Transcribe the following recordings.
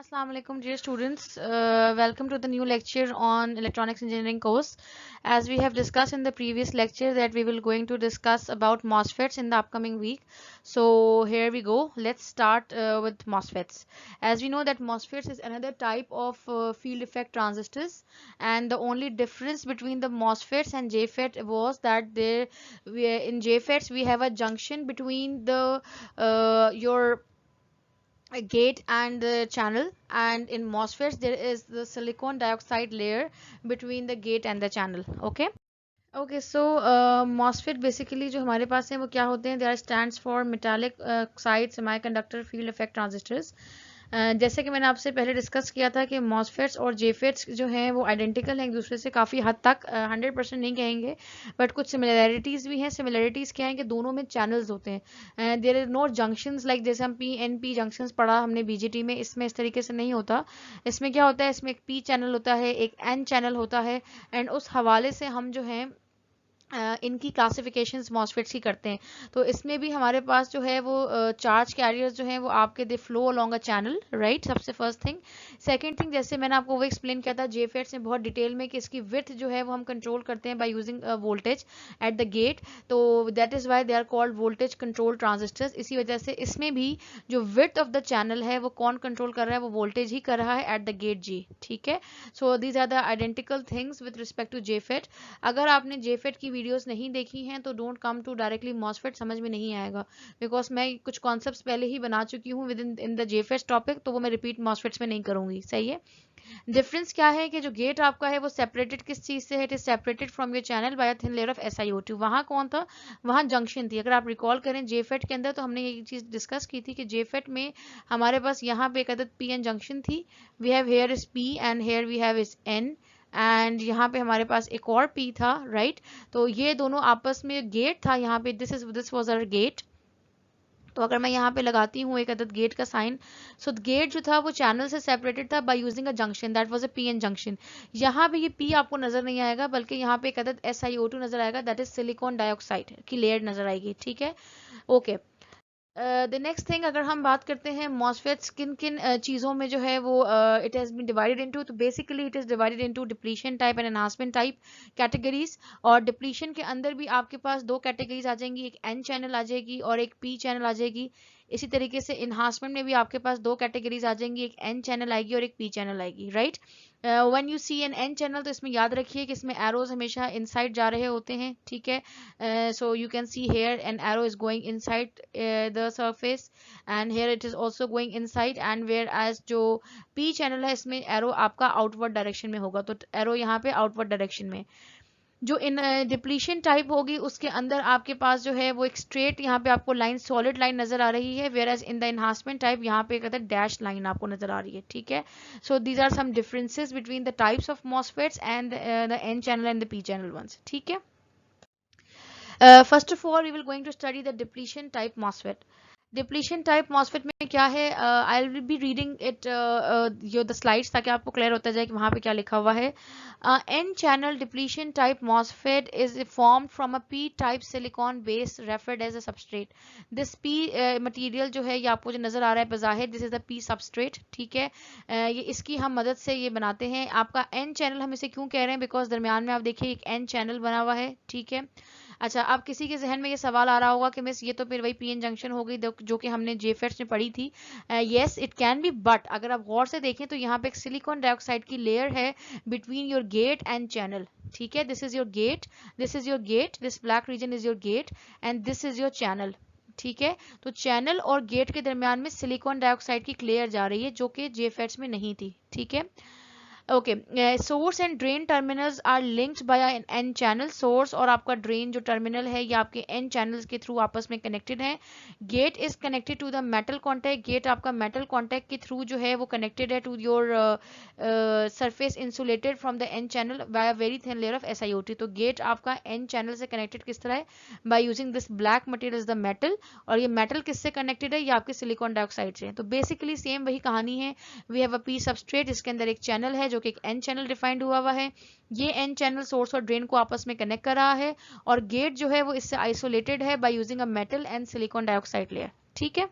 Assalamu alaikum dear students. Welcome to the new lecture on electronics engineering course. As we have discussed in the previous lecture that we will going to discuss about MOSFETs in the upcoming week. So here we go. Let's start with MOSFETs. As we know that MOSFETs is another type of field effect transistors, and the only difference between the MOSFETs and JFET was that in JFETs we have a junction between the your a gate and the channel, and in MOSFETs there is the silicon dioxide layer between the gate and the channel. Okay, so MOSFET basically जो हमारे पास है वो क्या होते हैं, they are stands for metallic oxide semiconductor field effect transistors. जैसे कि मैंने आपसे पहले डिस्कस किया था कि MOSFETs और JFETs जो हैं वो आइडेंटिकल हैं एक दूसरे से काफ़ी हद तक, 100% नहीं कहेंगे, बट कुछ सिमिलैरिटीज़ भी हैं. सिमिलैरिटीज़ क्या है कि दोनों में चैनल्स होते हैं. There is no junctions like जैसे हम PNP जंक्शंस पढ़ा हमने BGT में, इसमें इस तरीके से नहीं होता. इसमें क्या होता है, इसमें एक P चैनल होता है, एक N चैनल होता है, एंड उस हवाले से हम जो है इनकी क्लासिफिकेशंस मॉसफेट्स की करते हैं. तो इसमें भी हमारे पास जो है वो चार्ज कैरियर्स जो हैं वो आपके they flow along a channel, right. सबसे फर्स्ट थिंग. सेकंड थिंग, जैसे मैंने आपको वो एक्सप्लेन किया था जेफेट्स में बहुत डिटेल में कि इसकी विड्थ जो है वो हम कंट्रोल करते हैं by using voltage at the gate. तो that is why they are called voltage control transistors. इसी वजह से इसमें भी जो विड्थ ऑफ द चैनल है वो कौन कंट्रोल कर रहा है, वो वोल्टेज ही कर रहा है एट द गेट जी. ठीक है. So these are the identical things with respect to JFET. अगर आपने जेफेट की वीडियोस नहीं देखी हैं तो don't come to directly MOSFET, समझ में नहीं आएगा, बिकॉज मैं कुछ कॉन्सेप्ट्स पहले ही बना चुकी हूँ with in the JFET topic, तो वो मैं रिपीट मॉसफेट्स में नहीं करूंगी. सही है. डिफरेंस क्या है कि जो गेट आपका है वो सेपरेटेड किस चीज से है, it is separated from your channel by a thin layer of SiO2. वहां कौन था, वहां जंक्शन थी. अगर आप रिकॉल करें जेफेट के अंदर तो हमने ये चीज डिस्कस की थी कि जेफेट में हमारे पास यहाँ पे एक अदद PN जंक्शन थी. We have here is P and here we have is N, and यहाँ पे हमारे पास एक और P था, राइट. तो ये दोनों आपस में गेट था यहाँ पे, दिस वाज आवर गेट. तो अगर मैं यहाँ पे लगाती हूँ एक अदद गेट का साइन, सो गेट जो था वो चैनल से सेपरेटेड था by using a junction, that was a PN junction. यहाँ पे ये P आपको नजर नहीं आएगा, बल्कि यहाँ पे एक अदद SiO2 नजर आएगा, दैट इज सिलिकॉन डाइऑक्साइड की लेयर नजर आएगी. ठीक है. ओके. द नेक्स्ट थिंग, अगर हम बात करते हैं मॉसफेट्स किन किन चीज़ों में जो है वो it has been divided into, तो basically it is divided into depletion type and enhancement type categories. और डिप्लीशन के अंदर भी आपके पास दो कैटेगरीज आ जाएंगी, एक N चैनल आ जाएगी और एक P चैनल आ जाएगी. इसी तरीके से इन्हांसमेंट में भी आपके पास दो कैटेगरीज आ जाएंगी, एक N चैनल आएगी और एक P चैनल आएगी, right. When you see an N channel तो इसमें याद रखिए कि इसमें एरोज हमेशा इनसाइड जा रहे होते हैं. ठीक है. So you can see here an arrow is going inside the surface, and here it is also going inside, and whereas जो P चैनल है इसमें एरो आपका आउटवर्ड डायरेक्शन में होगा, तो एरो यहाँ पे आउटवर्ड डायरेक्शन में. जो इन डिप्लीशन टाइप होगी उसके अंदर आपके पास जो है वो एक स्ट्रेट यहाँ पे आपको लाइन, सॉलिड लाइन नजर आ रही है, whereas in the enhancement type यहाँ पे एक डैश लाइन आपको नजर आ रही है. ठीक है. So these are some differences between the types of MOSFETs and the N channel and the P channel ones. ठीक है. First of all, we will going to study the depletion type MOSFET. Depletion type MOSFET में क्या है, I will be reading it the slides ताकि आपको clear होता जाए कि वहाँ पे क्या लिखा हुआ है. N channel depletion type MOSFET is formed from a P type silicon base referred as a substrate. This P material जो है ये आपको जो नजर आ रहा है बज़ाहिर, this is the P substrate. ठीक है. ये इसकी हम मदद से ये बनाते हैं. आपका N चैनल हम इसे क्यों कह रहे हैं, बिकॉज दरमियान में आप देखिए एक N चैनल बना हुआ है. ठीक है. अच्छा, अब किसी के जहन में ये सवाल आ रहा होगा कि मिस ये तो फिर वही PN जंक्शन हो गई जो कि हमने जेफेट्स में पढ़ी थी. Yes it can be, but अगर आप गौर से देखें तो यहाँ पे एक सिलिकॉन डाइऑक्साइड की लेयर है between your gate and channel. ठीक है. This is your gate, this is your gate, this black region is your gate and this is your channel. ठीक है. तो चैनल और गेट के दरमियान में सिलिकॉन डाइऑक्साइड की लेयर जा रही है जो कि जेफेट्स में नहीं थी. ठीक है. Okay. Source and drain terminals are linked by an N channel. Source और आपका ड्रेन जो टर्मिनल है ये आपके N चैनल्स के थ्रू आपस में कनेक्टेड है. Gate is connected to the metal contact. Gate आपका मेटल कॉन्टैक्ट के थ्रू जो है वो कनेक्टेड है to your surface insulated from the N channel by a very thin layer of SiO2. तो गेट आपका N चैनल से कनेक्टेड किस तरह है, by using this black material is the metal. और ये मेटल किससे कनेक्टेड है, ये आपके सिलिकॉन डाइऑक्साइड से. तो बेसिकली सेम वही कहानी है. We have a P substrate, इसके अंदर एक चैनल है जो कि एक N चैनल डिफाइंड हुआ है. ये N चैनल सोर्स और ड्रेन को आपस में कनेक्ट कर रहा है, और गेट जो है वो इससे आइसोलेटेड है by using a metal and silicon dioxide layer. ठीक है.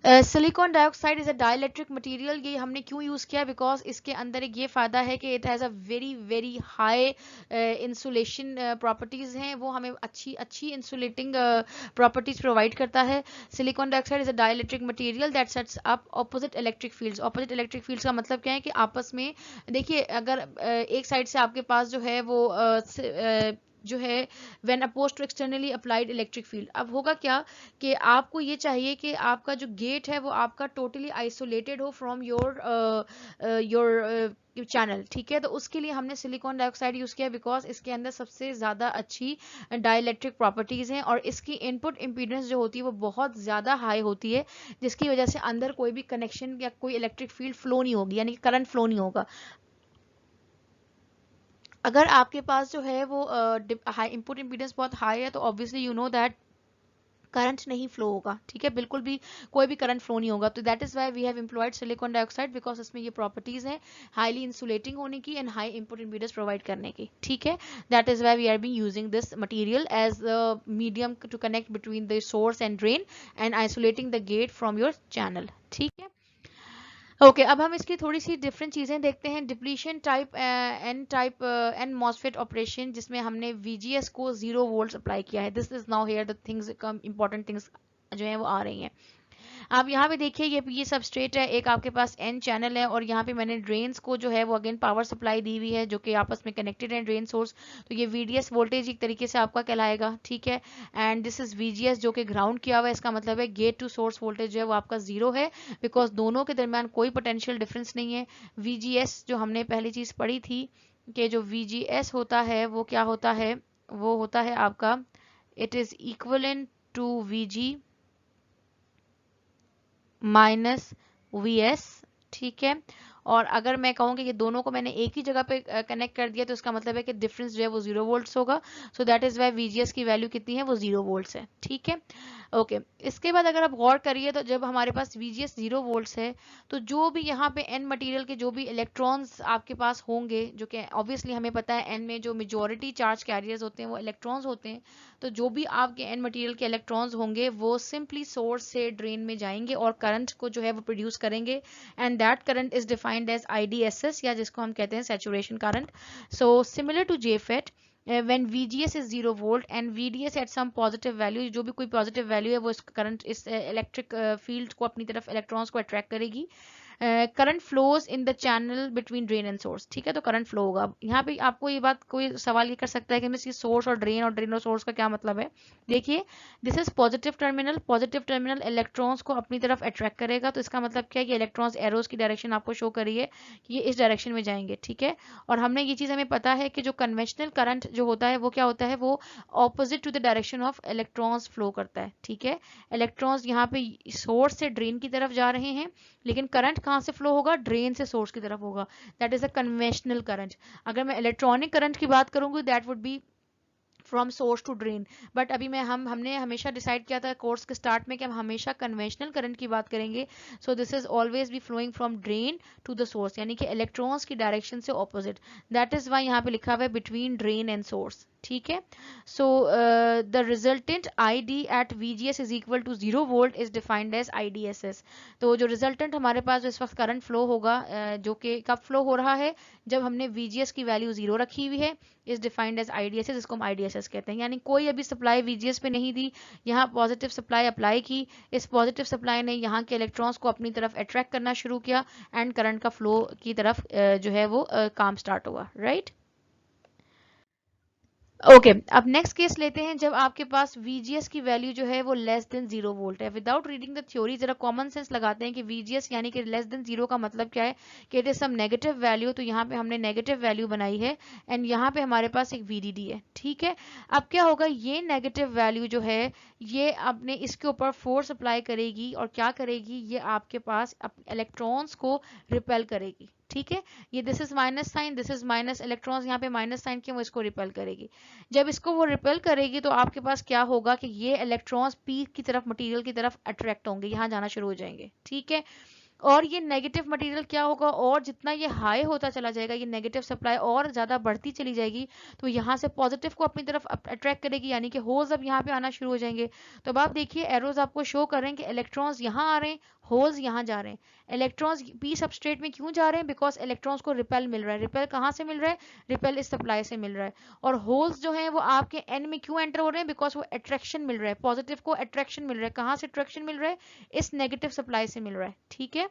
Silicon dioxide is a dielectric material. ये हमने क्यों यूज़ किया, बिकॉज इसके अंदर एक ये फ़ायदा है कि it has a very very high insulation properties हैं, वो हमें अच्छी अच्छी इंसुलेटिंग प्रॉपर्टीज़ प्रोवाइड करता है। Silicon dioxide is a dielectric material that sets up opposite electric fields. Opposite electric fields का मतलब क्या है कि आपस में देखिए, अगर एक साइड से आपके पास जो है वो जो है when oppose to externally applied electric field, अब होगा क्या कि आपको ये चाहिए कि आपका जो गेट है वो आपका टोटली आइसोलेटेड हो फ्रॉम योर चैनल, ठीक है। तो उसके लिए हमने सिलिकॉन डाइऑक्साइड यूज़ किया बिकॉज इसके अंदर सबसे ज़्यादा अच्छी डाइलेक्ट्रिक प्रॉपर्टीज़ हैं और इसकी इनपुट इम्पीडेंस जो होती है वो बहुत ज़्यादा हाई होती है, जिसकी वजह से अंदर कोई भी कनेक्शन या कोई इलेक्ट्रिक फील्ड फ्लो नहीं होगी, यानी कि करंट फ्लो नहीं होगा। अगर आपके पास जो है वो हाई इनपुट इम्पीडेंस बहुत हाई है तो obviously you know that current नहीं फ्लो होगा, ठीक है, बिल्कुल भी कोई भी करंट फ्लो नहीं होगा। तो that is why we have employed silicon dioxide because इसमें ये प्रॉपर्टीज हैं हाईली इंसुलेटिंग होने की and high input impedance provide करने की, ठीक है। That is why we are be using this material as a medium to connect between the source and drain and isolating the gate from your channel, ठीक है। Okay, अब हम इसकी थोड़ी सी डिफरेंट चीज़ें देखते हैं। Depletion type N MOSFET operation, जिसमें हमने वीजीएस को 0 वोल्ट अप्लाई किया है। This is now here the things important things जो है वो आ रही हैं। आप यहाँ पे देखिए, ये सबस्ट्रेट है, एक आपके पास एन चैनल है और यहाँ पे मैंने ड्रेन्स को जो है वो अगेन पावर सप्लाई दी हुई है जो कि आपस में कनेक्टेड है ड्रेन सोर्स। तो ये वीडीएस वोल्टेज एक तरीके से आपका कहलाएगा, ठीक है। एंड दिस इज वीजीएस जो कि ग्राउंड किया हुआ है, इसका मतलब है गेट टू सोर्स वोल्टेज जो है वो आपका 0 है बिकॉज दोनों के दरमियान कोई पोटेंशियल डिफरेंस नहीं है। वीजीएस जो हमने पहली चीज़ पढ़ी थी कि जो वीजीएस होता है वो क्या होता है, वो होता है आपका it is equivalent to VG minus V S, ठीक है। और अगर मैं कहूँ कि ये दोनों को मैंने एक ही जगह पे कनेक्ट कर दिया तो इसका मतलब है कि डिफरेंस जो है वो 0 वोल्ट्स होगा। So that is Y VGS की वैल्यू कितनी है, वो 0 वोल्ट्स है, ठीक है। ओके, इसके बाद अगर आप गौर करिए तो जब हमारे पास वीजीएस 0 वोल्ट्स है तो जो भी यहाँ पे एन मटेरियल के जो भी इलेक्ट्रॉन्स आपके पास होंगे, जो कि ऑब्वियसली हमें पता है एन में जो मेजोरिटी चार्ज कैरियर्स होते हैं वो इलेक्ट्रॉन्स होते हैं, तो जो भी आपके एन मटेरियल के इलेक्ट्रॉन्स होंगे वो सिंपली सोर्स से ड्रेन में जाएंगे और करंट को जो है वो प्रोड्यूस करेंगे and that current is defined as IDSS, या जिसको हम कहते हैं saturation current. So similar to JFET, when VGS is 0 volt and VDS at some positive value, जो भी कोई पॉजिटिव वैल्यू है वो इस करंट इस इलेक्ट्रिक फील्ड को अपनी तरफ इलेक्ट्रॉन्स को अट्रैक्ट करेगी। Current flows in the channel between drain and source, ठीक है। तो करंट फ्लो होगा। यहाँ पे आपको ये बात कोई सवाल ये कर सकता है कि मिस ये सोर्स और ड्रेन और सोर्स का क्या मतलब है। देखिए, this is positive terminal, positive terminal electrons को अपनी तरफ अट्रैक्ट करेगा, तो इसका मतलब क्या है कि इलेक्ट्रॉन्स एरोज की डायरेक्शन आपको शो कर रही है कि ये इस डायरेक्शन में जाएंगे, ठीक है। और हमने ये चीज़ हमें पता है कि जो कन्वेंशनल करंट जो होता है वो क्या होता है, वो opposite to the direction of electrons flow करता है, ठीक है। इलेक्ट्रॉन्स यहाँ पे सोर्स से ड्रेन की तरफ जा रहे हैं, लेकिन करंट कहाँ से फ्लो होगा, ड्रेन से सोर्स की तरफ होगा। That is a conventional current. अगर मैं इलेक्ट्रॉनिक करंट की बात करूंगी that would be from source to drain. But अभी हमने हमेशा डिसाइड किया था कोर्स के स्टार्ट में कि हम हमेशा कन्वेंशनल करंट की बात करेंगे। So this is always be flowing from drain to the source, यानी कि इलेक्ट्रॉन्स की डायरेक्शन से ऑपोजिट। दैट इज वाई यहाँ पे लिखा हुआ है बिटवीन ड्रेन एंड सोर्स, ठीक है। So the resultant I D at VGS is equal to 0 volt is defined as IDSS। तो जो रिजल्टेंट हमारे पास इस वक्त करंट फ्लो होगा, जो कि कब फ्लो हो रहा है, जब हमने VGS की वैल्यू 0 रखी हुई है, इज डिफाइंड एज IDSS, जिसको हम IDSS कहते हैं। यानी कोई अभी सप्लाई VGS पे नहीं दी, यहाँ पॉजिटिव सप्लाई अप्लाई की, इस पॉजिटिव सप्लाई ने यहाँ के इलेक्ट्रॉन्स को अपनी तरफ अट्रैक्ट करना शुरू किया एंड करंट का फ्लो की तरफ जो है वो काम स्टार्ट हुआ, राइट। ओके, अब नेक्स्ट केस लेते हैं जब आपके पास VGS की वैल्यू जो है वो लेस देन 0 वोल्ट है। विदाउट रीडिंग द थ्योरी जरा कॉमन सेंस लगाते हैं कि VGS यानी कि लेस देन 0 का मतलब क्या है कि it is some negative value. तो यहाँ पे हमने नेगेटिव वैल्यू बनाई है एंड यहाँ पे हमारे पास एक VDD है, ठीक है। अब क्या होगा, ये नेगेटिव वैल्यू जो है ये अपने इसके ऊपर फोर्स अप्लाई करेगी और क्या करेगी, ये आपके पास इलेक्ट्रॉन्स को रिपेल करेगी, ठीक है। ये this is minus sign, this is minus, electrons यहाँ पे माइनस साइन के वो इसको रिपेल करेगी। जब इसको वो रिपेल करेगी तो आपके पास क्या होगा कि ये इलेक्ट्रॉन्स पी की तरफ मटेरियल की तरफ अट्रैक्ट होंगे, यहाँ जाना शुरू हो जाएंगे, ठीक है। और ये नेगेटिव मटेरियल क्या होगा, और जितना ये हाई होता चला जाएगा, ये नेगेटिव सप्लाई और ज़्यादा बढ़ती चली जाएगी, तो यहाँ से पॉजिटिव को अपनी तरफ अट्रैक्ट करेगी, यानी कि होल्स अब यहाँ पे आना शुरू हो जाएंगे। तो अब आप देखिए एरोज आपको शो कर रहे हैं कि इलेक्ट्रॉन्स यहाँ आ रहे हैं, होल्स यहाँ जा रहे हैं। इलेक्ट्रॉन्स पी सबस्ट्रेट में क्यों जा रहे हैं? बिकॉज इलेक्ट्रॉन्स को रिपेल मिल रहा है। रिपेल कहाँ से मिल रहा है? रिपेल इस सप्लाई से मिल रहा है। और होल्स जो है वो आपके एन में क्यों एंटर हो रहे हैं? बिकॉज वो अट्रैक्शन मिल रहा है, पॉजिटिव को अट्रैक्शन मिल रहा है। कहाँ से अट्रैक्शन मिल रहा है? इस नेगेटिव सप्लाई से मिल रहा है। ठीक है,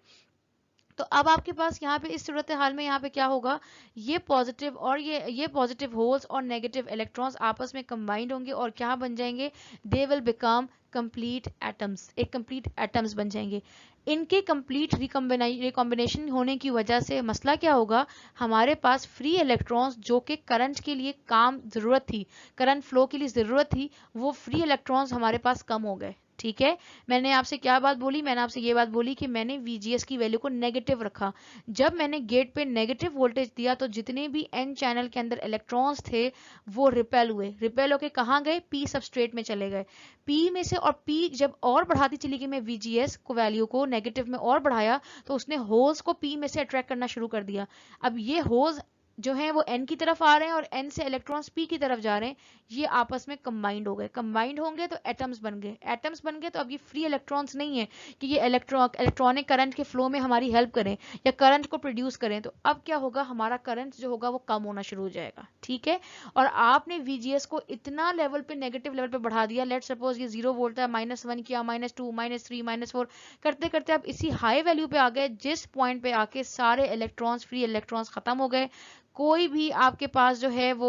तो अब आपके पास यहाँ पे इस सूरत हाल में यहाँ पे क्या होगा, ये पॉजिटिव और ये पॉजिटिव होल्स और नेगेटिव इलेक्ट्रॉन्स आपस में कंबाइंड होंगे और क्या बन जाएंगे? They will become complete atoms, एक कंप्लीट एटम्स बन जाएंगे। इनके कंप्लीट रिकॉम्बिनेशन होने की वजह से मसला क्या होगा, हमारे पास फ्री इलेक्ट्रॉन्स जो कि करंट के लिए काम जरूरत थी, करंट फ्लो के लिए जरूरत थी, वो फ्री इलेक्ट्रॉन्स हमारे पास कम हो गए। ठीक है, मैंने आपसे क्या बात बोली? मैंने आपसे ये बात बोली कि मैंने VGS की वैल्यू को नेगेटिव रखा। जब मैंने गेट पे नेगेटिव वोल्टेज दिया तो जितने भी एन चैनल के अंदर इलेक्ट्रॉन्स थे वो रिपेल हुए। रिपेल होके कहाँ गए? पी सबस्ट्रेट में चले गए। पी में से, और पी जब और बढ़ाती चली गई मैं VGS को वैल्यू को नेगेटिव में और बढ़ाया तो उसने होल्स को पी में से अट्रैक्ट करना शुरू कर दिया। अब ये होल्स जो है वो एन की तरफ आ रहे हैं और एन से इलेक्ट्रॉन्स पी की तरफ जा रहे हैं, ये आपस में कंबाइंड हो गए। कंबाइंड होंगे तो एटम्स बन गए। एटम्स बन गए तो अब ये फ्री इलेक्ट्रॉन्स नहीं है कि ये इलेक्ट्रॉनिक करंट के फ्लो में हमारी हेल्प करें या करंट को प्रोड्यूस करें। तो अब क्या होगा, हमारा करंट जो होगा वो कम होना शुरू हो जाएगा। ठीक है, और आपने VGS को इतना लेवल पे, नेगेटिव लेवल पे बढ़ा दिया, लेट सपोज ये 0 वोल्ट था, -1 किया, -2, -3, -4 करते करते आप इसी हाई वैल्यू पे आ गए जिस पॉइंट पे आके सारे इलेक्ट्रॉन्स, फ्री इलेक्ट्रॉन्स खत्म हो गए। कोई भी आपके पास जो है वो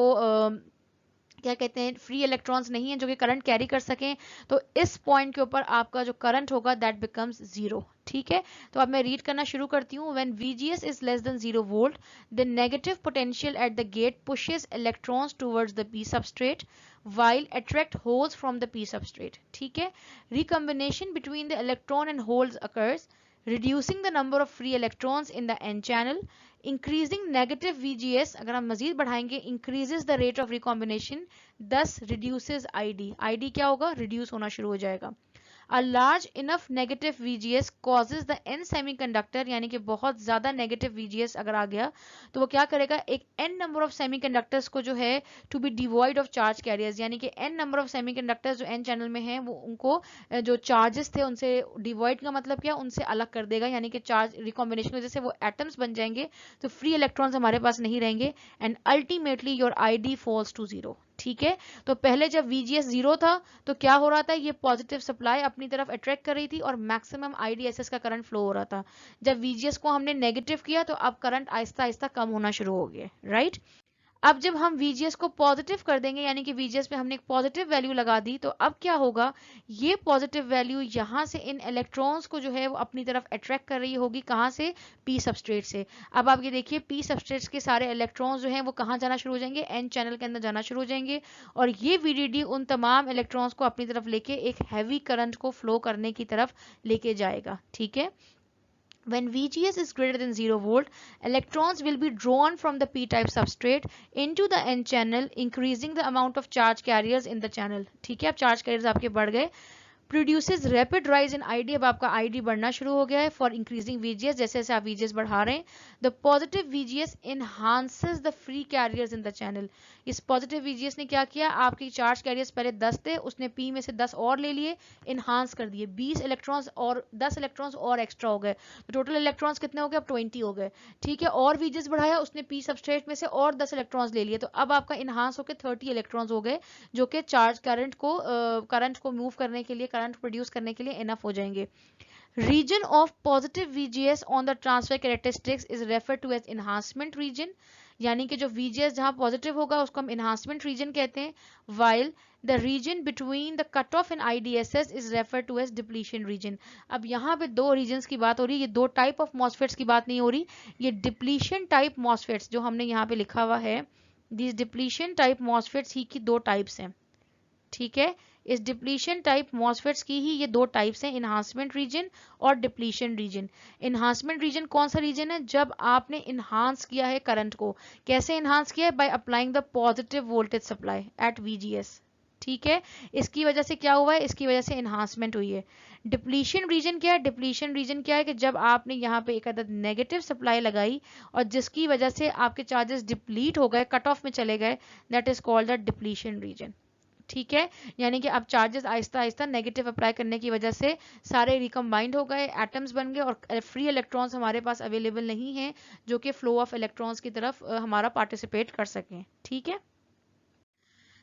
क्या कहते हैं, फ्री इलेक्ट्रॉन्स नहीं है जो कि करंट कैरी कर सकें। तो इस पॉइंट के ऊपर आपका जो करंट होगा दैट बिकम्स 0। ठीक है, तो अब मैं रीड करना शुरू करती हूँ। When VGS is less than 0 volt the negative potential at the gate pushes electrons towards the p substrate while attract holes from the p substrate. ठीक है, recombination between the electron and holes occurs, reducing the number of free electrons in the n channel. Increasing negative VGS, अगर हम मजीद बढ़ाएंगे, increases the rate of recombination, thus reduces ID. ID क्या होगा? reduce होना शुरू हो जाएगा। A large enough negative VGS causes the n semiconductor, यानी कि बहुत ज़्यादा negative VGS अगर आ गया तो वो क्या करेगा, एक n number of semiconductors को जो है to be devoid of charge carriers, यानी कि n number of semiconductors जो n चैनल में हैं वो उनको जो चार्जेस थे उनसे डिवॉइड का मतलब क्या, उनसे अलग कर देगा, यानी कि चार्ज रिकॉम्बिनेशन की वजह से वो एटम्स बन जाएंगे, तो फ्री इलेक्ट्रॉन्स हमारे पास नहीं रहेंगे and ultimately your ID falls to 0। ठीक है, तो पहले जब VGS 0 था तो क्या हो रहा था, ये पॉजिटिव सप्लाई अपनी तरफ अट्रैक्ट कर रही थी और मैक्सिमम IDSS का करंट फ्लो हो रहा था। जब VGS को हमने नेगेटिव किया तो अब करंट आहिस्ता आहिस्ता कम होना शुरू हो गया। राइट, अब जब हम VGS को पॉजिटिव कर देंगे, यानी कि VGS पे हमने एक पॉजिटिव वैल्यू लगा दी, तो अब क्या होगा, ये पॉजिटिव वैल्यू यहाँ से इन इलेक्ट्रॉन्स को जो है वो अपनी तरफ अट्रैक्ट कर रही होगी। कहाँ से? पी सबस्ट्रेट से। अब आप ये देखिए पी सबस्ट्रेट के सारे इलेक्ट्रॉन्स जो हैं वो कहाँ जाना शुरू हो जाएंगे? एन चैनल के अंदर जाना शुरू हो जाएंगे और ये VDD उन तमाम इलेक्ट्रॉन्स को अपनी तरफ लेके एक हैवी करंट को फ्लो करने की तरफ लेके जाएगा। ठीक है, when VGS is greater than 0 volt, electrons will be drawn from the p-type substrate into the n channel, increasing the amount of charge carriers in the channel. ठीक है, अब charge carriers आपके बढ़ गए। Produces rapid rise in ID, अब आपका ID बढ़ना शुरू हो गया है for increasing VGS, जैसे जैसे आप VGS बढ़ा रहे हैं। The positive VGS enhances the free carriers in the channel. इस पॉजिटिव VGS ने क्या किया, आपके चार्ज कैरियर्स पहले 10 थे, उसने P में से 10 और ले लिए, इनहांस कर दिए, 20 इलेक्ट्रॉन्स और 10 इलेक्ट्रॉन्स और एक्स्ट्रा हो गए, तो टोटल इलेक्ट्रॉन्स कितने हो गए? अब 20 हो गए। ठीक है, और VGS बढ़ाया, उसने P सबस्ट्रेट में से और 10 इलेक्ट्रॉन्स ले लिए, तो अब आपका इनहांस होकर 30 इलेक्ट्रॉन्स हो गए जो कि चार्ज करंट को मूव करने के लिए, करंट प्रोड्यूस करने के लिए इनफ हो जाएंगे। Region of positive VGS on the transfer characteristics is referred to as enhancement region, यानी कि जो VGS जहां पॉजिटिव होगा उसको हम enhancement region कहते हैं, while the region between the cutoff and IDSS is referred to as depletion region. अब यहाँ पे दो regions की बात हो रही है, ये दो type of MOSFETs की बात नहीं हो रही, ये depletion type MOSFETs जो हमने यहाँ पे लिखा हुआ है, these depletion type MOSFETs ही की दो types हैं। ठीक है, इस डिप्लीशन टाइप मॉसफेट्स की ही ये दो टाइप्स हैं, इन्हांसमेंट रीजन और डिप्लीशन रीजन। इन्हांसमेंट रीजन कौन सा रीजन है? जब आपने इन्हांस किया है करंट को। कैसे इन्हांस किया है? By applying the positive voltage supply at VGS। ठीक है, इसकी वजह से क्या हुआ है, इसकी वजह से एनहांसमेंट हुई है। डिप्लीशन रीजन क्या है, डिप्लीशन रीजन क्या है कि जब आपने यहाँ पे एक अदद नेगेटिव सप्लाई लगाई और जिसकी वजह से आपके चार्जेस डिप्लीट हो गए, कट ऑफ में चले गए, that is called the depletion region. ठीक है, यानी कि अब charges Aahista Aahista negative apply करने की वजह से सारे रिकम्बाइंड हो गए, एटम्स बन गए और फ्री इलेक्ट्रॉन्स हमारे पास अवेलेबल नहीं है जो कि फ्लो ऑफ इलेक्ट्रॉन्स की तरफ हमारा पार्टिसिपेट कर सकें। ठीक है,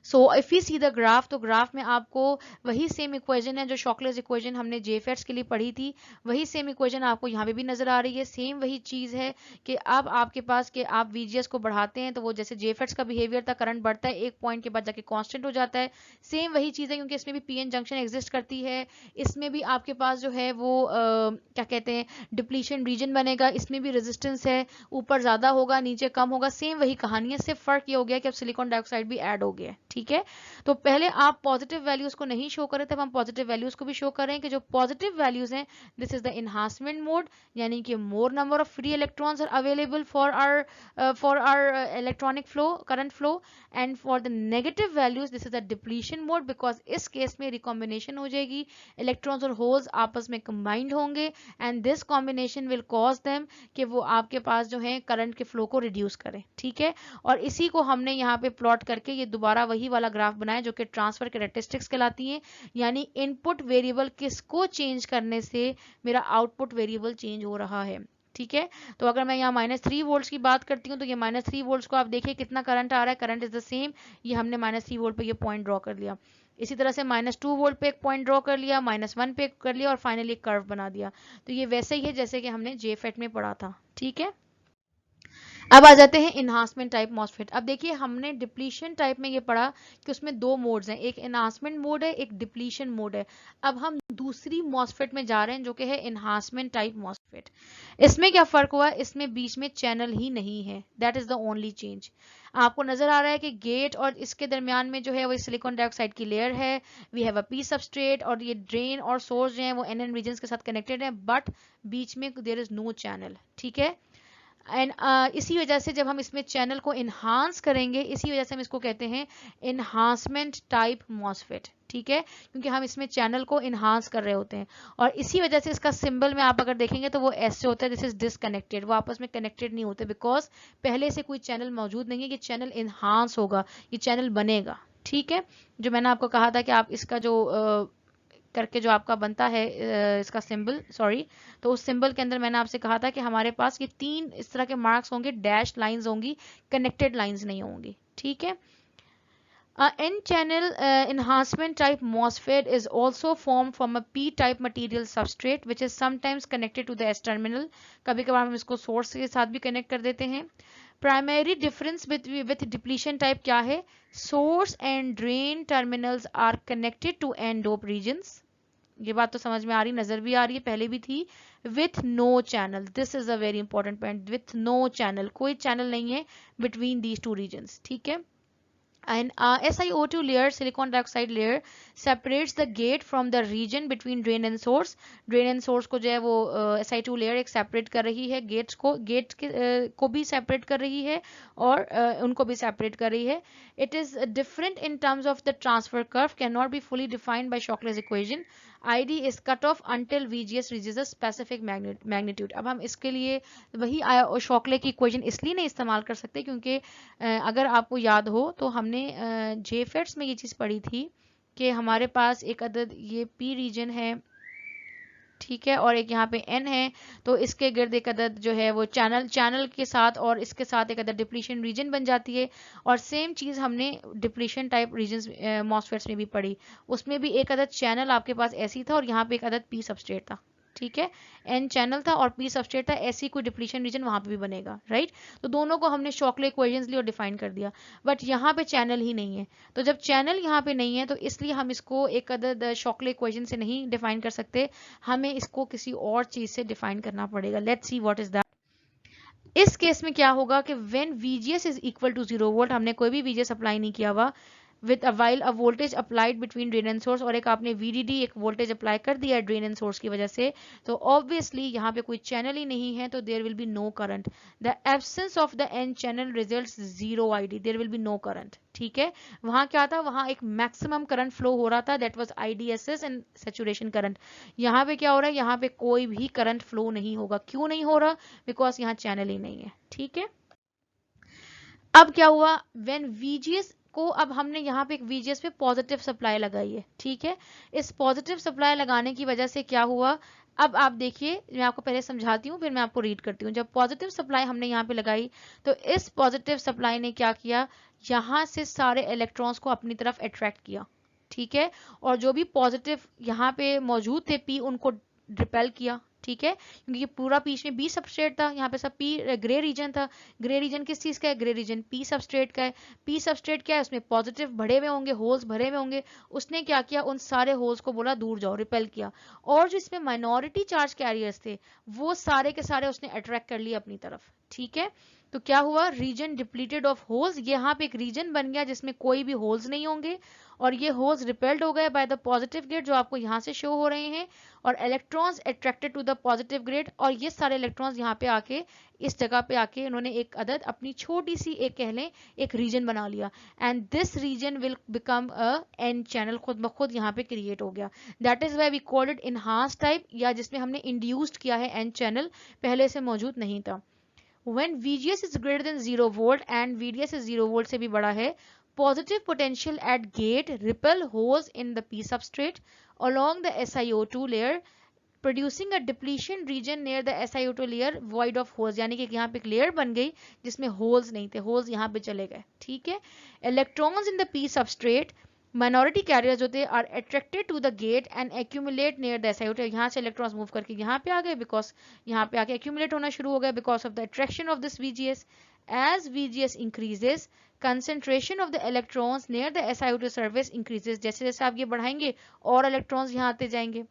so if you see the graph, तो ग्राफ में आपको वही सेम इक्वेशन है जो शॉकलेस इक्वेशन हमने जेफेट्स के लिए पढ़ी थी, वही सेम इक्वेशन आपको यहाँ पे भी नजर आ रही है। सेम वही चीज है कि अब आपके पास कि आप वीजीएस को बढ़ाते हैं तो वो जैसे जेफेट्स का बिहेवियर था, करंट बढ़ता है, एक पॉइंट के बाद जाके कांस्टेंट हो जाता है। सेम वही चीज है, क्योंकि इसमें भी पीएन जंक्शन एग्जिस्ट करती है, इसमें भी आपके पास जो है वो क्या कहते हैं डिप्लीशन रीजन बनेगा, इसमें भी रेजिस्टेंस है, ऊपर ज्यादा होगा नीचे कम होगा, सेम वही कहानी है, सिर्फ फर्क ये हो गया कि अब सिलिकॉन डाइऑक्साइड भी ऐड हो गया। ठीक है, तो पहले आप पॉजिटिव वैल्यूज को नहीं शो करें, तब हम पॉजिटिव वैल्यूज को भी शो करें कि जो पॉजिटिव वैल्यूज हैं, this is the enhancement mode, यानी कि more number of free electrons are available for our electronic flow, current flow, and for the negative values this is the depletion mode, because इस case में recombination हो जाएगी, electrons और holes आपस में combined होंगे and this combination will cause them कि वो आपके पास जो है करंट के फ्लो को रिड्यूस करें। ठीक है, और इसी को हमने यहाँ पे प्लॉट करके ये दोबारा वही वाला ग्राफ बनाया जो कि ट्रांसफर कैरेक्टरिस्टिक्स कहलाती हैं, यानी इनपुट वेरिएबल किसको चेंज करने से मेरा आउटपुट वेरिएबल चेंज हो रहा है। ठीक है, तो अगर मैं यहाँ -3 वोल्ट की बात करती हूँ तो ये -3 वोल्ट को आप देखिए कितना करंट आ रहा है, करंट इज द सेम, ये हमने -3 वोल्ट पे ये पॉइंट ड्रॉ कर लिया, इसी तरह से -2 वोल्ट पे एक पॉइंट ड्रॉ कर लिया, -1 पे कर लिया और फाइनली एक कर्व बना दिया। तो ये वैसे ही है जैसे कि हमने जेफेट में पढ़ा था। ठीक है, अब आ जाते हैं इन्हांसमेंट टाइप मॉसफेट। अब देखिए हमने डिप्लीशन टाइप में ये पढ़ा कि उसमें दो मोड्स हैं, एक इन्हांसमेंट मोड है, एक डिप्लीशन मोड है। अब हम दूसरी मॉसफेट में जा रहे हैं जो कि है इन्हांसमेंट टाइप मॉसफेट। इसमें क्या फर्क हुआ, इसमें बीच में चैनल ही नहीं है, that is the only change. आपको नजर आ रहा है कि गेट और इसके दरमियान में जो है वो सिलिकॉन डाइऑक्साइड की लेयर है, we have a P substrate, और ये ड्रेन और सोर्स जो है वो एन रीजन के साथ कनेक्टेड है, बट बीच में देयर इज नो चैनल। ठीक है, एंड इसी वजह से जब हम इसमें चैनल को इन्हांस करेंगे, इसी वजह से हम इसको कहते हैं इन्हांसमेंट टाइप मॉसफेट। ठीक है, क्योंकि हम इसमें चैनल को इन्हांस कर रहे होते हैं, और इसी वजह से इसका सिंबल में आप अगर देखेंगे तो वो ऐसे होता है, दिस इज डिसकनेक्टेड, वो आपस में कनेक्टेड नहीं होते, बिकॉज पहले से कोई चैनल मौजूद नहीं है, ये चैनल इन्हांस होगा, ये चैनल बनेगा। ठीक है, जो मैंने आपको कहा था कि आप इसका जो करके जो आपका बनता है इसका सिंबल, सॉरी, तो उस सिंबल के अंदर मैंने आपसे कहा था कि हमारे पास ये 3 इस तरह के मार्क्स होंगे, डैश लाइंस होंगी, कनेक्टेड लाइंस नहीं होंगी। ठीक है, N-channel enhancement type MOSFET is also formed from a P-type material substrate which is sometimes connected to the S terminal. कभी कभार हम इसको सोर्स के साथ भी कनेक्ट कर देते हैं। Primary difference with depletion type क्या है, source and drain terminals are connected to N dope regions. ये बात तो समझ में आ रही, नजर भी आ रही है, पहले भी थी। With no channel, this is a very important point, with no channel, कोई चैनल नहीं है बिटवीन दीज टू रीजन्स। ठीक है, and SiO2 layer, silicon dioxide layer separates the gate from the region between drain and source. drain and source को जो है वो SiO2 layer एक separate कर रही है, गेट्स को, गेट को भी separate कर रही है और उनको भी separate कर रही है। It is different in terms of the transfer curve, cannot be fully defined by Shockley's equation. ID is cut off until VGS reaches a specific magnitude. अब हम इसके लिए वही शॉकले की इक्वेशन इसलिए नहीं इस्तेमाल कर सकते क्योंकि अगर आपको याद हो तो हमने जेफेट्स में ये चीज़ पढ़ी थी कि हमारे पास एक अदद ये पी रीजन है, ठीक है, और एक यहाँ पे एन है, तो इसके गिर्द एक अदद जो है वो चैनल के साथ और इसके साथ एक अदद डिप्लीशन रीजन बन जाती है। और सेम चीज़ हमने डिप्लीशन टाइप रीजन मॉसफेट्स में भी पढ़ी, उसमें भी एक अदद चैनल आपके पास ऐसी था और यहाँ पे एक अदद पी सबस्ट्रेट था। ठीक है, एन चैनल था और पी सबस्ट्रेट था, ऐसी कोई डिप्लीशन रीजन वहां पे भी बनेगा, राइट। तो दोनों को हमने शॉकले इक्वेशंस ली और डिफाइन कर दिया, बट यहाँ पे चैनल ही नहीं है। तो जब चैनल यहाँ पे नहीं है तो इसलिए हम इसको एक अदद शॉकले इक्वेशन से नहीं डिफाइन कर सकते, हमें इसको किसी और चीज से डिफाइन करना पड़ेगा। Let's see what is that. इस केस में क्या होगा कि when VGS is equal to 0 volt, हमने कोई भी VGS अप्लाई नहीं किया हुआ, with while a voltage applied between drain and source, और एक आपने VDD एक वोल्टेज अप्लाई कर दिया है ड्रेन एंड सोर्स की वजह से, तो ऑब्वियसली यहाँ पे कोई चैनल ही नहीं है, तो there will be no current. The absence of the N channel results 0 ID, there will be no current. ठीक है, वहां क्या था, वहां एक मैक्सिमम करंट फ्लो हो रहा था, that was IDSS and saturation current. यहाँ पे क्या हो रहा है, यहाँ पे कोई भी करंट फ्लो नहीं होगा। क्यों नहीं हो रहा, बिकॉज यहाँ चैनल ही नहीं है। ठीक है, अब क्या हुआ, व्हेन VGS को, अब हमने यहाँ पे एक VGS पे पॉजिटिव सप्लाई लगाई है। ठीक है, इस पॉजिटिव सप्लाई लगाने की वजह से क्या हुआ, अब आप देखिए, मैं आपको पहले समझाती हूँ फिर मैं आपको रीड करती हूँ। जब पॉजिटिव सप्लाई हमने यहाँ पे लगाई, तो इस पॉजिटिव सप्लाई ने क्या किया, यहाँ से सारे इलेक्ट्रॉन्स को अपनी तरफ अट्रैक्ट किया। ठीक है, और जो भी पॉजिटिव यहाँ पे मौजूद थे P, उनको रिपेल किया। ठीक है, क्योंकि ये पूरा बीच में बी सबस्ट्रेट था, यहाँ पे सब पी ग्रे रीजन था। ग्रे रीजन किस चीज का है, ग्रे रीजन पी सबस्ट्रेट का है। पी सबस्ट्रेट क्या है, उसमें पॉजिटिव भरे हुए होंगे, होल्स भरे हुए होंगे। उसने क्या किया, उन सारे होल्स को बोला दूर जाओ, रिपेल किया। और जो इसमें माइनॉरिटी चार्ज कैरियर्स थे, वो सारे के सारे उसने अट्रैक्ट कर लिए अपनी तरफ। ठीक है, तो क्या हुआ, रीजन डिप्लीटेड ऑफ होल्स, यहाँ पे एक रीजन बन गया जिसमें कोई भी होल्स नहीं होंगे, और ये होल्स रिपेल्ड हो गए बाय द पॉजिटिव गेट जो आपको यहाँ से शो हो रहे हैं, और electrons attracted to the positive grade, और ये सारे इलेक्ट्रॉन्स यहाँ पे आके इस जगह पे आके इन्होंने एक अदद अपनी छोटी सी एक कह लें एक रीजन बना लिया, and this region will become a N channel, खुद ब खुद यहाँ पे क्रिएट हो गया। That is why we called it enhance type, या जिसमें हमने इंड्यूस्ड किया है एन चैनल, पहले से मौजूद नहीं था। When VGS is greater than 0 volt and VDS is 0 volt से भी बड़ा है, positive potential at gate repel holes in the P substrate along the SiO2 layer, producing a depletion region near the SiO2 layer void of holes, यानी कि यहाँ पे एक layer बन गई जिसमें होल्स नहीं थे, होल्स यहाँ पे चले गए। ठीक है, electrons in the P substrate, minority carriers जो थे are attracted to the gate and accumulate near the SiO2, यहाँ से इलेक्ट्रॉन्स मूव करके यहाँ पे आ गए, बिकॉज यहाँ पे आके एक्यूमुलेट होना शुरू हो गया because of the attraction of this VGS। As VGS increases, concentration of the electrons near the SiO2 surface increases, जैसे जैसे आप ये बढ़ाएंगे और इलेक्ट्रॉन्स यहाँ आते जाएंगे,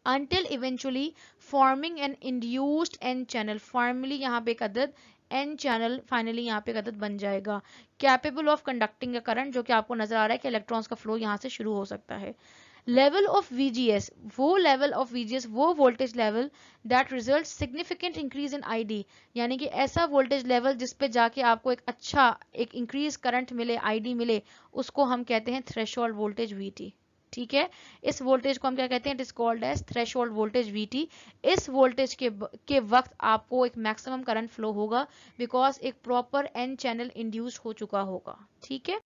until eventually forming an induced N channel, formally यहाँ पे एक अदद N चैनल फाइनली यहाँ पे एक अदद बन जाएगा, capable of conducting a current, जो कि आपको नजर आ रहा है कि इलेक्ट्रॉन्स का फ्लो यहाँ से शुरू हो सकता है। लेवल ऑफ VGS, वो लेवल ऑफ VGS, वो voltage level that result significant increase in ID, यानी कि ऐसा वोल्टेज लेवल जिस पे जाके आपको एक अच्छा एक इंक्रीज करंट मिले, ID मिले, उसको हम कहते हैं थ्रेशोल्ड वोल्टेज VT। ठीक है, इस वोल्टेज को हम क्या कहते हैं, it is called as threshold voltage VT। इस वोल्टेज के वक्त आपको एक मैक्सिमम करंट फ्लो होगा, बिकॉज एक प्रॉपर N चैनल इंड्यूस्ड हो चुका होगा। ठीक है,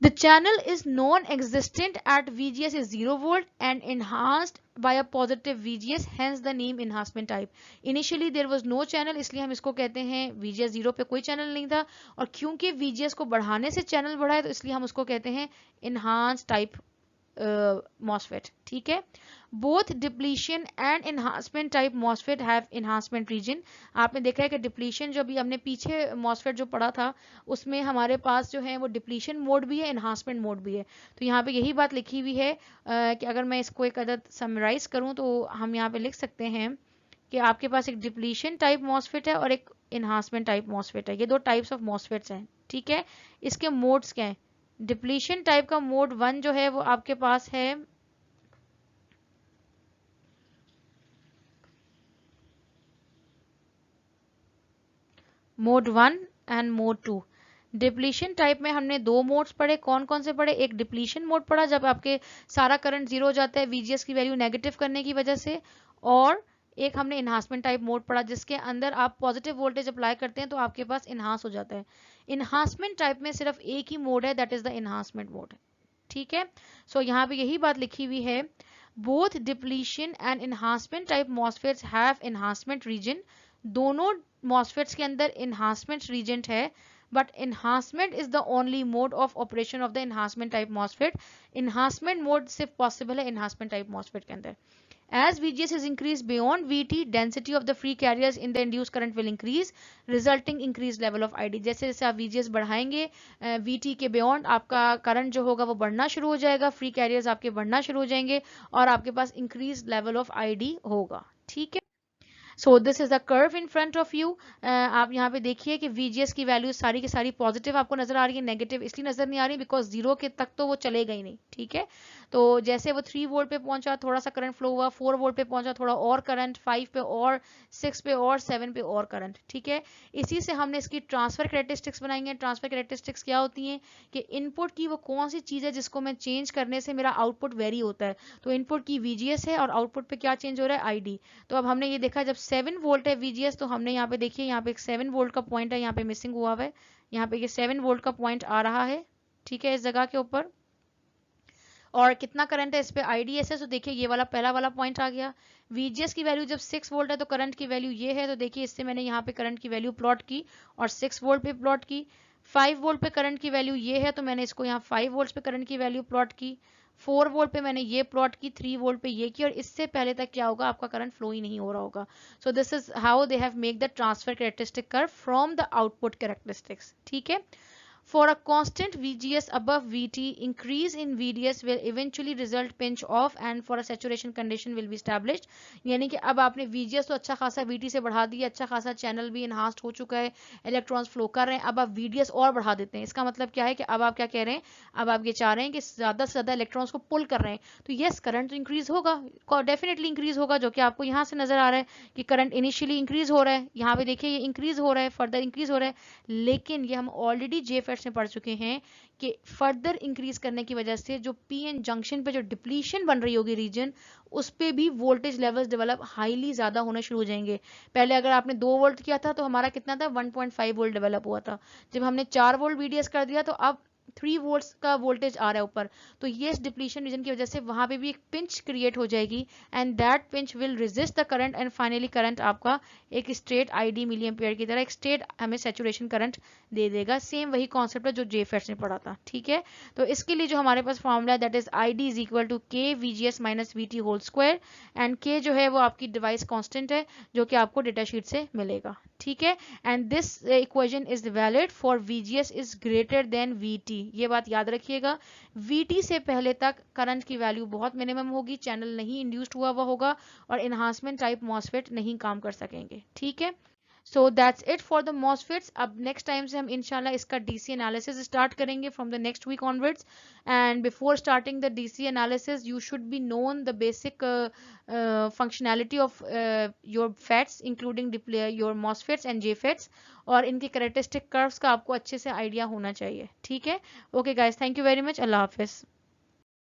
the channel is non-existent at VGS is 0 volt and enhanced by a positive VGS, hence the name enhancement type. Initially there was no channel, इसलिए हम इसको कहते हैं VGS 0 पे कोई चैनल नहीं था, और क्योंकि VGS को बढ़ाने से चैनल बढ़ा है, तो इसलिए हम उसको कहते हैं enhanced type MOSFET। ठीक है, both depletion and enhancement type MOSFET have enhancement region. आपने देखा है कि डिप्लीशन जो भी हमने पीछे MOSFET जो पढ़ा था, उसमें हमारे पास जो है वो डिप्लीशन मोड भी है, एनहांसमेंट मोड भी है। तो यहाँ पे यही बात लिखी हुई है कि अगर मैं इसको एक अदद समराइज करूँ तो हम यहाँ पे लिख सकते हैं कि आपके पास एक डिप्लीशन टाइप MOSFET है और एक एनहांसमेंट टाइप MOSFET है, ये दो टाइप्स ऑफ MOSFETs हैं। ठीक है, इसके मोड्स क्या है, डिप्लीशन टाइप का मोड 1 जो है वो आपके पास है mode 1 and mode 2। Depletion type में हमने दो मोड्स पढ़े, कौन कौन से पढ़े, एक डिप्लीशन मोड पढ़ा जब आपके सारा करंट जीरो हो जाता है VGS की वैल्यू नेगेटिव करने की वजह से, और एक हमने इनहांसमेंट टाइप मोड पढ़ा जिसके अंदर आप पॉजिटिव वोल्टेज अप्लाई करते हैं तो आपके पास इनहांस हो जाता है। इनहांसमेंट टाइप में सिर्फ एक ही मोड है, that is the enhancement mode. ठीक है, सो यहाँ पे यही बात लिखी हुई है, both depletion and enhancement type MOSFETs have enhancement region, दोनों MOSFETs के अंदर एनहांसमेंट रीजन है, but enhancement is the only mode of operation of the enhancement type MOSFET। enhancement mode सिर्फ possible है enhancement type MOSFET के अंदर। As VGS is increased beyond VT, density of the free carriers in the induced current will increase, resulting increased level of ID। जैसे जैसे आप VGS बढ़ाएंगे VT के beyond आपका करंट जो होगा वो बढ़ना शुरू हो जाएगा, फ्री कैरियर्स आपके बढ़ना शुरू हो जाएंगे और आपके पास increased level of ID होगा। ठीक है, सो this is the curve in front of you. आप यहाँ पे देखिए कि VGS की वैल्यू सारी की सारी पॉजिटिव आपको नजर आ रही है, नेगेटिव इसलिए नजर नहीं आ रही बिकॉज 0 के तक तो वो चलेगा ही नहीं, ठीक है। तो जैसे वो 3 वोल्ट पे पहुंचा थोड़ा सा करंट फ्लो हुआ, 4 वोल्ट पे पहुंचा थोड़ा और करंट, 5 पे और, 6 पे और, 7 पे और करंट, ठीक है। इसी से हमने इसकी ट्रांसफर कैरेक्टरिस्टिक्स बनाई है। ट्रांसफर कैरेक्टरिस्टिक्स क्या होती हैं कि इनपुट की वो कौन सी चीज़ है जिसको मैं चेंज करने से मेरा आउटपुट वेरी होता है। तो इनपुट की VGS है और आउटपुट पे क्या चेंज हो रहा है, ID। तो अब हमने ये देखा जब 7 वोल्ट है VGS, तो हमने यहाँ पे देखिए यहाँ पे एक 7 वोल्ट का पॉइंट है, यहाँ पे मिसिंग हुआ है, यहाँ पे ये 7 वोल्ट का पॉइंट आ रहा है, ठीक है, इस जगह के ऊपर। और कितना करंट है इस पे IDSS, तो देखिए ये वाला पहला वाला पॉइंट आ गया। VGS की वैल्यू जब 6 वोल्ट है तो करंट की वैल्यू ये है, तो देखिए इससे मैंने यहाँ पे करंट की वैल्यू प्लॉट की और 6 वोल्ट पे प्लॉट की। 5 वोल्ट पे करंट की वैल्यू ये है, तो मैंने इसको यहाँ 5 वोल्ट पे करंट की वैल्यू प्लॉट की। 4 वोल्ट पे मैंने ये प्लॉट की, 3 वोल्ट पे ये की, और इससे पहले तक क्या होगा, आपका करंट फ्लो ही नहीं हो रहा होगा। सो this is how they have make the transfer characteristic curve from the output characteristics, ठीक है। For a constant VGS above VT, increase in VDS will eventually result pinch off and for a saturation condition will be established। यानी कि अब आपने VGS तो अच्छा खासा VT से बढ़ा दिया, अच्छा खासा चैनल भी enhanced हो चुका है, इलेक्ट्रॉन्स फ्लो कर रहे हैं, अब आप VDS और बढ़ा देते हैं। इसका मतलब क्या है कि अब आप क्या कह रहे हैं, अब आप ये चाह रहे हैं कि ज़्यादा से ज़्यादा इलेक्ट्रॉन्स को पुल कर रहे हैं, तो यस करंट तो इंक्रीज होगा, डेफिनेटली इंक्रीज होगा, जो कि आपको यहाँ से नजर आ रहा है कि करंट इनिशियली इंक्रीज हो रहा है, यहाँ पे देखिए ये इंक्रीज हो रहा है, फर्दर इंक्रीज हो रहा है, लेकिन ये हम ऑलरेडी JFETs में पढ़ चुके हैं कि फर्दर इंक्रीज करने की वजह से जो PN जंक्शन पे जो डिप्लीशन बन रही होगी रीजन, उस पे भी वोल्टेज लेवल्स डेवलप हाईली ज्यादा होना शुरू हो जाएंगे। पहले अगर आपने 2 वोल्ट किया था तो हमारा कितना था, 1.5 वोल्ट डेवलप हुआ था। जब हमने 4 वोल्ट VDS कर दिया तो अब 3 वोल्ट्स का वोल्टेज आ रहा है ऊपर, तो ये डिप्लीशन रीजन की वजह से वहां पे भी एक पिंच क्रिएट हो जाएगी and that pinch will resist the current and finally current आपका एक स्ट्रेट ID मिली एम्पियर की तरह एक स्ट्रेट हमें सैचुरेशन करंट दे देगा। सेम वही कॉन्सेप्ट है जो JFETs ने पढ़ा था, ठीक है। तो इसके लिए जो हमारे पास फॉर्मूला है that is ID is equal to K VGS minus VT whole square, and K जो है वो आपकी डिवाइस कांस्टेंट है जो कि आपको डेटा शीट से मिलेगा, ठीक है। And this equation is valid for VGS is greater than VT। ये बात याद रखिएगा, VT से पहले तक करंट की वैल्यू बहुत मिनिमम होगी, चैनल नहीं इंड्यूस्ड हुआ होगा और एनहांसमेंट टाइप मॉसफेट नहीं काम कर सकेंगे, ठीक है। So that's it for the MOSFETs. अब नेक्स्ट टाइम से हम इंशाल्लाह इसका DC एनालिसिस स्टार्ट करेंगे from the next week onwards, and before starting the DC analysis you should be known the basic functionality of your FETs including your MOSFETs and JFETs, और इनके characteristic curves का आपको अच्छे से idea होना चाहिए, ठीक है। Okay guys, thank you very much, Allah Hafiz.